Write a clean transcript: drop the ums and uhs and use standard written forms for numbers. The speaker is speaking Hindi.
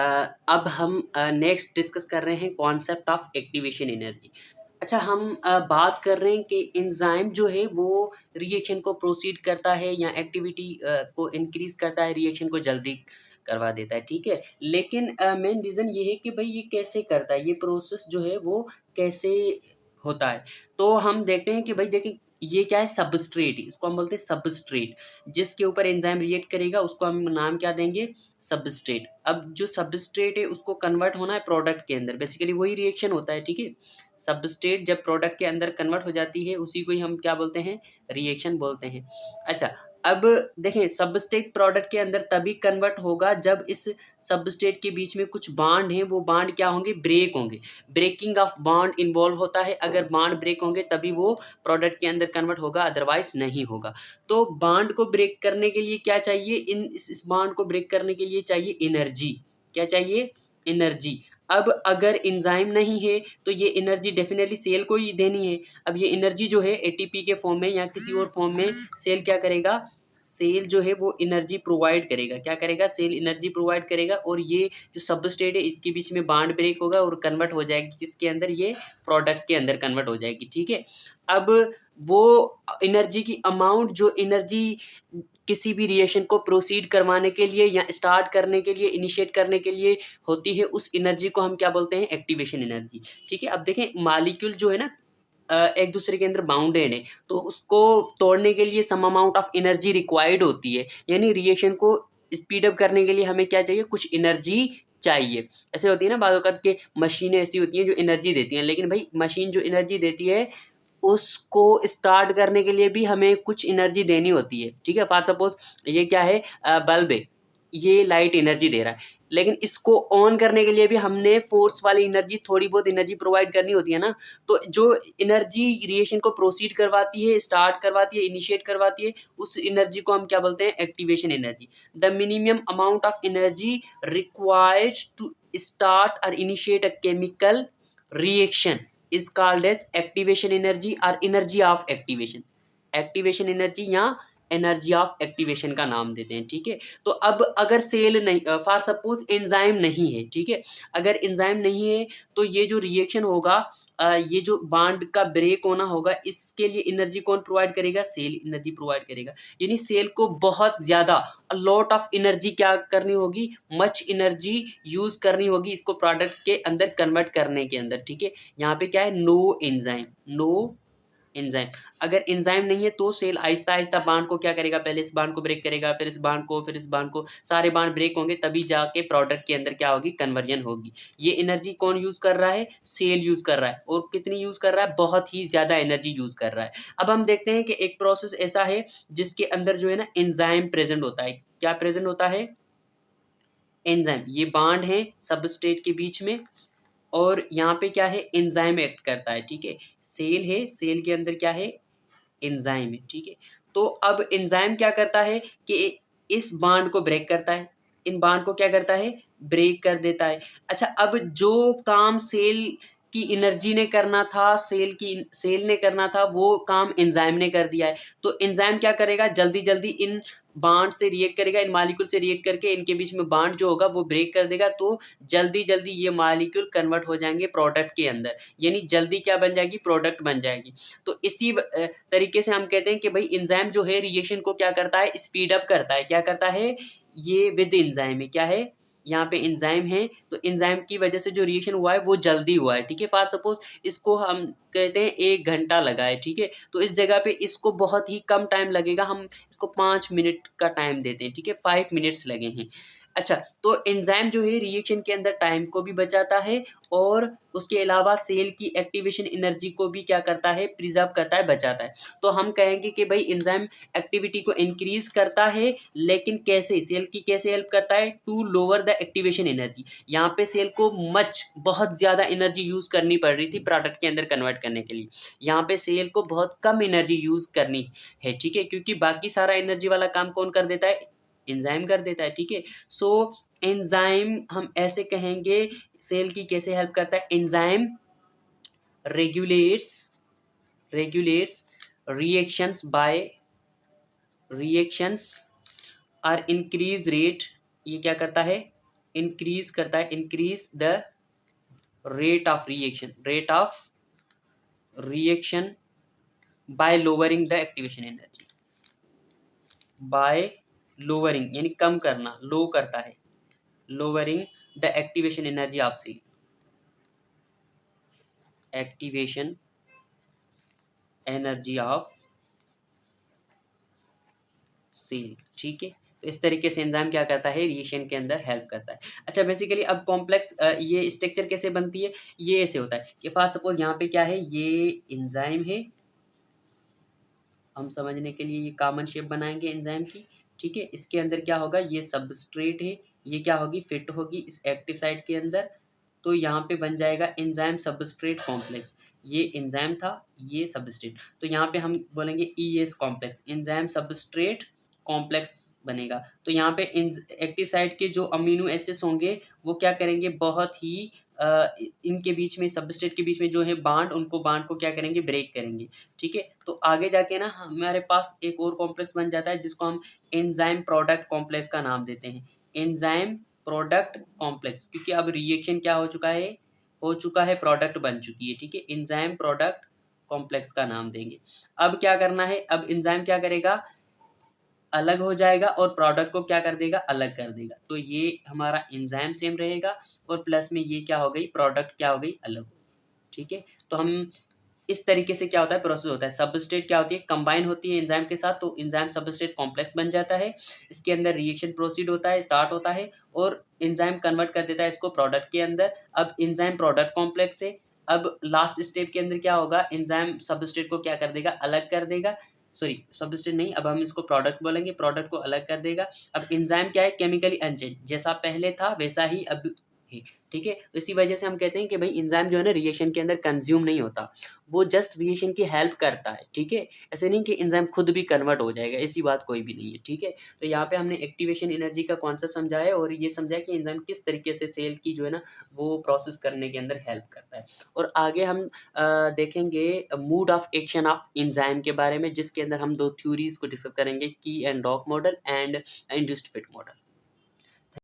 अब हम नेक्स्ट डिस्कस कर रहे हैं कॉन्सेप्ट ऑफ एक्टिवेशन एनर्जी। अच्छा, हम बात कर रहे हैं कि एंजाइम जो है वो रिएक्शन को प्रोसीड करता है या एक्टिविटी को इंक्रीज़ करता है, रिएक्शन को जल्दी करवा देता है, ठीक है? लेकिन मेन रीज़न ये है कि भई ये कैसे करता है, ये प्रोसेस जो है वो कैसे होता है? तो हम देखते हैं कि भई देखिए ये क्या है, सबस्ट्रेट, इसको हम बोलते हैं सबस्ट्रेट। जिसके ऊपर एंजाइम रिएक्ट करेगा उसको हम नाम क्या देंगे? सबस्ट्रेट। अब जो सबस्ट्रेट है उसको कन्वर्ट होना है प्रोडक्ट के अंदर, बेसिकली वही रिएक्शन होता है, ठीक है? सबस्ट्रेट जब प्रोडक्ट के अंदर कन्वर्ट हो जाती है उसी को ही हम क्या बोलते हैं? रिएक्शन बोलते हैं। अच्छा, अब देखें सबस्ट्रेट प्रोडक्ट के अंदर तभी कन्वर्ट होगा जब इस सबस्ट्रेट के बीच में कुछ बॉन्ड हैं, वो बॉन्ड क्या होंगे? ब्रेक होंगे। ब्रेकिंग ऑफ बॉन्ड इन्वॉल्व होता है, अगर बॉन्ड ब्रेक होंगे तभी वो प्रोडक्ट के अंदर कन्वर्ट होगा, अदरवाइज़ नहीं होगा। तो बॉन्ड को ब्रेक करने के लिए क्या चाहिए? इस बॉन्ड को ब्रेक करने के लिए चाहिए एनर्जी। क्या चाहिए? एनर्जी। अब अगर एंजाइम नहीं है तो ये एनर्जी डेफ़िनेटली सेल को ही देनी है। अब ये एनर्जी जो है एटीपी के फॉर्म में या किसी और फॉर्म में सेल क्या करेगा? सेल जो है वो एनर्जी प्रोवाइड करेगा। क्या करेगा? सेल एनर्जी प्रोवाइड करेगा और ये जो सबस्ट्रेट है इसके बीच में बॉन्ड ब्रेक होगा और कन्वर्ट हो जाएगी किसके अंदर? ये प्रोडक्ट के अंदर कन्वर्ट हो जाएगी, ठीक है? अब वो एनर्जी की अमाउंट, जो एनर्जी किसी भी रिएक्शन को प्रोसीड करवाने के लिए या स्टार्ट करने के लिए, इनिशिएट करने के लिए होती है, उस एनर्जी को हम क्या बोलते हैं? एक्टिवेशन एनर्जी, ठीक है? अब देखें मॉलिक्यूल जो है ना एक दूसरे के अंदर बाउंडेड है, तो उसको तोड़ने के लिए some amount of energy required होती है, यानी रिएक्शन को स्पीड अप करने के लिए हमें क्या चाहिए? कुछ एनर्जी चाहिए। ऐसे होती है ना बाज़ औक़ात के मशीनें ऐसी होती हैं जो एनर्जी देती हैं, लेकिन भई मशीन जो एनर्जी देती है उसको स्टार्ट करने के लिए भी हमें कुछ एनर्जी देनी होती है, ठीक है? फॉर सपोज़ ये क्या है, बल्ब है, ये लाइट एनर्जी दे रहा है, लेकिन इसको ऑन करने के लिए भी हमने फ़ोर्स वाली एनर्जी, थोड़ी बहुत एनर्जी प्रोवाइड करनी होती है ना? तो जो एनर्जी रिएक्शन को प्रोसीड करवाती है, स्टार्ट करवाती है, इनिशिएट करवाती है, उस एनर्जी को हम क्या बोलते हैं? Activation energy. The minimum amount of energy required to start और initiate a chemical reaction is called as activation energy or energy of activation। Activation energy या एनर्जी ऑफ एक्टिवेशन का नाम देते हैं, ठीक है? तो अब अगर सेल नहीं, फॉर सपोज एंजाइम नहीं है, ठीक है? अगर एंजाइम नहीं है तो ये जो रिएक्शन होगा, ये जो बॉन्ड का ब्रेक होना होगा, इसके लिए एनर्जी कौन प्रोवाइड करेगा? सेल एनर्जी प्रोवाइड करेगा। यानी सेल को बहुत ज़्यादा अ लॉट ऑफ एनर्जी क्या करनी होगी? मच एनर्जी यूज़ करनी होगी इसको प्रोडक्ट के अंदर कन्वर्ट करने के अंदर, ठीक है? यहाँ पे क्या है? No enzyme, no enzyme. अगर एंजाइम नहीं है तो सेल आहिस्ता-आहिस्ता बॉन्ड को क्या करेगा? पहले इस बॉन्ड को ब्रेक करेगा, फिर इस बॉन्ड को, फिर इस बॉन्ड को, सारे बॉन्ड ब्रेक होंगे तभी जाके प्रोडक्ट के अंदर क्या होगी? कन्वर्जन होगी। ये एनर्जी कौन यूज़ कर रहा है? सेल यूज़ कर रहा है, और कितनी यूज़ कर रहा है? बहुत ही ज़्यादा एनर्जी यूज़ कर रहा है। अब हम देखते हैं कि एक प्रोसेस ऐसा है जिसके अंदर जो है ना एंजाइम प्रेज़ेंट होता है। क्या प्रेज़ेंट होता है? एंजाइम। ये बॉन्ड है सबस्ट्रेट के बीच में और यहाँ पे क्या है? एंजाइम एक्ट करता है, ठीक है? सेल है, सेल के अंदर क्या है? एंजाइम है, ठीक है? तो अब एंजाइम क्या करता है कि इस बॉन्ड को ब्रेक करता है, इन बॉन्ड को क्या करता है? ब्रेक कर देता है। अच्छा, अब जो काम सेल की एनर्जी ने करना था, सेल ने करना था, वो काम एंजाइम ने कर दिया है। तो एंजाइम क्या करेगा? जल्दी-जल्दी इन बॉन्ड से रिएक्ट करेगा, इन मॉलिक्यूल से रिएक्ट करके इनके बीच में बॉन्ड जो होगा वो ब्रेक कर देगा, तो जल्दी-जल्दी ये मॉलिक्यूल कन्वर्ट हो जाएँगे प्रोडक्ट के अंदर। यानी जल्दी क्या बन जाएगी? प्रोडक्ट बन जाएगी। तो इसी तरीके से हम कहते हैं कि भई एंजाइम जो है रिएक्शन को क्या करता है? स्पीड अप करता है। क्या करता है? ये विद एंजाइम है। क्या है? यहाँ पे एंजाइम है, तो एंजाइम की वजह से जो रिएक्शन हुआ है वो जल्दी हुआ है, ठीक है? फॉर सपोज़ इसको हम कहते हैं 1 घंटा लगा है, ठीक है? तो इस जगह पे इसको बहुत ही कम टाइम लगेगा, हम इसको 5 मिनट का टाइम देते हैं, ठीक है? 5 मिनट्स लगे हैं। अच्छा, तो एंजाइम जो है रिएक्शन के अंदर टाइम को भी बचाता है और उसके अलावा सेल की एक्टिवेशन एनर्जी को भी क्या करता है? प्रिज़र्व करता है, बचाता है। तो हम कहेंगे कि भई एंजाइम एक्टिविटी को इंक्रीज़ करता है, लेकिन कैसे? सेल की कैसे हेल्प करता है? To lower the activation energy. यहाँ पे सेल को बहुत ज़्यादा एनर्जी यूज़ करनी पड़ रही थी प्रोडक्ट के अंदर कन्वर्ट करने के लिए। यहाँ पे सेल को बहुत कम एनर्जी यूज़ करनी है, ठीक है? क्योंकि बाकी सारा एनर्जी वाला काम कौन कर देता है? एंजाइम कर देता है, ठीक है? सो एंजाइम हम ऐसे कहेंगे सेल की कैसे हेल्प करता है? Enzyme regulates regulates reactions by reactions और इंक्रीज रेट। ये क्या करता है? इंक्रीज करता है, increase the rate of reaction by lowering the activation energy, by lowering यानी कम करना, लो करता है, lowering the activation energy of cell, activation energy of cell. ठीक है, तो इस तरीके से एंजाइम क्या करता है, रिएक्शन के अंदर हेल्प करता है। अच्छा, बेसिकली अब कॉम्प्लेक्स ये स्ट्रक्चर कैसे बनती है, ये ऐसे होता है कि फर्स्ट सपोज यहाँ पे क्या है, ये एंजाइम है, हम समझने के लिए ये कॉमन शेप बनाएंगे एंजाइम की। ठीक है, इसके अंदर क्या होगा, ये सबस्ट्रेट है, ये क्या होगी, फिट होगी इस एक्टिव साइट के अंदर, तो यहाँ पे बन जाएगा एंजाइम सबस्ट्रेट कॉम्प्लेक्स। ये एंजाइम था, ये सबस्ट्रेट, तो यहाँ पे हम बोलेंगे ES complex, enzyme substrate complex बनेगा। तो यहाँ पे एक्टिव साइट के जो अमीनो एसिड्स होंगे वो क्या करेंगे, बहुत ही इनके बीच में, सबस्ट्रेट के बीच में जो है बांड को क्या करेंगे, ब्रेक करेंगे। ठीक है, तो आगे जाके ना हमारे पास एक और कॉम्प्लेक्स बन जाता है जिसको हम एंजाइम प्रोडक्ट कॉम्प्लेक्स का नाम देते हैं, एंजाइम प्रोडक्ट कॉम्प्लेक्स, क्योंकि अब रिएक्शन क्या हो चुका है, प्रोडक्ट बन चुकी है। ठीक है, एंजाइम प्रोडक्ट कॉम्प्लेक्स का नाम देंगे। अब क्या करना है, अब एंजाइम क्या करेगा, अलग हो जाएगा और प्रोडक्ट को क्या कर देगा, अलग कर देगा। तो ये हमारा एंजाइम सेम रहेगा और प्लस में ये क्या हो गई, प्रोडक्ट क्या हो गई, अलग हो गई। ठीक है, तो हम इस तरीके से क्या होता है, प्रोसेस होता है। सबस्ट्रेट क्या होती है, कंबाइन होती है एंजाइम के साथ, तो एंजाइम सबस्ट्रेट कॉम्प्लेक्स बन जाता है। इसके अंदर रिएक्शन प्रोसीड होता है, स्टार्ट होता है और एंजाइम कन्वर्ट कर देता है इसको प्रोडक्ट के अंदर। अब एंजाइम प्रोडक्ट कॉम्प्लेक्स है, अब लास्ट स्टेप के अंदर क्या होगा, एंजाइम सबस्ट्रेट को क्या कर देगा, अलग कर देगा, सॉरी सबस्ट्रेट नहीं, अब हम इसको प्रोडक्ट बोलेंगे, प्रोडक्ट को अलग कर देगा। अब एंजाइम क्या है, केमिकली अनचेंज, जैसा पहले था वैसा ही अब है। ठीक है, तो इसी वजह से हम कहते हैं कि भाई एंजाइम जो है ना रिएक्शन के अंदर कंज्यूम नहीं होता, वो जस्ट रिएक्शन की हेल्प करता है। ठीक है, ऐसे नहीं कि एंजाइम खुद भी कन्वर्ट हो जाएगा, ऐसी बात कोई भी नहीं है। ठीक है, तो यहाँ पे हमने एक्टिवेशन एनर्जी का कॉन्सेप्ट समझाया और ये समझाया कि एंजाइम किस तरीके से सेल की जो है ना वो प्रोसेस करने के अंदर हेल्प करता है। और आगे हम देखेंगे mood off action of enzyme के बारे में, जिसके अंदर हम दो थ्योरीज को डिस्कस करेंगे, key and dock model and induced fit model.